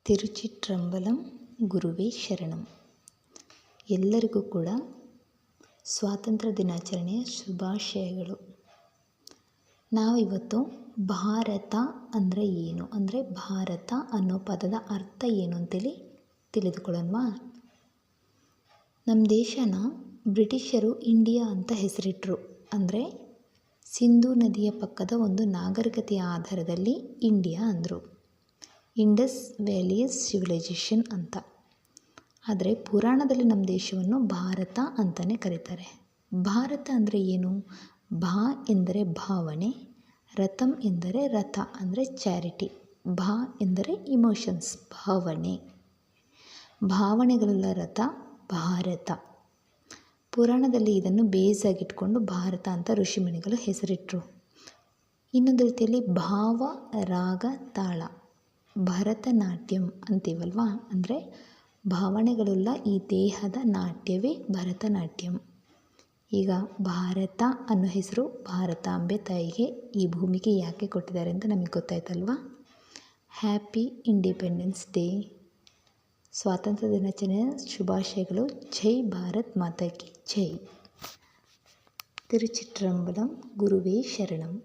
ತಿರುಚಿಟ್ರಂಬಲಂ ಗುರುವೇ ಶರಣಂ. ಎಲ್ಲರಿಗೂ ಕೂಡ ಸ್ವಾತಂತ್ರ್ಯ ದಿನಾಚರಣೆಯ ಶುಭಾಶಯಗಳು. ನಾವಿವತ್ತು ಭಾರತ ಅಂದರೆ ಏನು, ಅಂದರೆ ಭಾರತ ಅನ್ನೋ ಪದದ ಅರ್ಥ ಏನು ಅಂತೇಳಿ ತಿಳಿದುಕೊಳ್ಳೋಣವಾ. ನಮ್ಮ ದೇಶನ ಬ್ರಿಟಿಷರು ಇಂಡಿಯಾ ಅಂತ ಹೆಸರಿಟ್ಟರು. ಅಂದರೆ ಸಿಂಧೂ ನದಿಯ ಪಕ್ಕದ ಒಂದು ನಾಗರಿಕತೆಯ ಆಧಾರದಲ್ಲಿ ಇಂಡಿಯಾ ಅಂದರು. ಇಂಡಸ್ ವ್ಯಾಲಿಯಸ್ ಸಿವಿಲೈಜೇಷನ್ ಅಂತ. ಆದರೆ ಪುರಾಣದಲ್ಲಿ ನಮ್ಮ ದೇಶವನ್ನು ಭಾರತ ಅಂತಲೇ ಕರೀತಾರೆ. ಭಾರತ ಅಂದರೆ ಏನು? ಭಾ ಎಂದರೆ ಭಾವನೆ, ರಥಂ ಎಂದರೆ ರಥ ಅಂದರೆ ಚಾರಿಟಿ, ಭಾ ಎಂದರೆ ಇಮೋಷನ್ಸ್ ಭಾವನೆ, ಭಾವನೆಗಳುಳ್ಳ ರಥ ಭಾರತ. ಪುರಾಣದಲ್ಲಿ ಇದನ್ನು ಬೇಸಾಗಿಟ್ಕೊಂಡು ಭಾರತ ಅಂತ ಋಷಿಮುನಿಗಳು ಹೆಸರಿಟ್ಟರು. ಇನ್ನೊಂದು ರೀತಿಯಲ್ಲಿ ಭಾವ ರಾಗ ತಾಳ ಭರತನಾಟ್ಯಂ ಅಂತೀವಲ್ವಾ, ಅಂದರೆ ಭಾವನೆಗಳುಳ್ಳ ಈ ದೇಹದ ನಾಟ್ಯವೇ ಭರತನಾಟ್ಯಂ. ಈಗ ಭಾರತ ಅನ್ನೋ ಹೆಸರು ಭಾರತಾಂಬೆ ತಾಯಿಗೆ ಈ ಭೂಮಿಗೆ ಯಾಕೆ ಕೊಟ್ಟಿದ್ದಾರೆ ಅಂತ ನಮಗೆ ಗೊತ್ತಾಯ್ತಲ್ವಾ. Happy independence day. ಸ್ವಾತಂತ್ರ್ಯ ದಿನಾಚರಣೆಯ ಶುಭಾಶಯಗಳು. ಜೈ ಭಾರತ್ ಮಾತಾ ಕಿ ಜೈ. ತಿರುಚಿಟ್ರಂಬಲಂ ಗುರುವೇ ಶರಣಂ.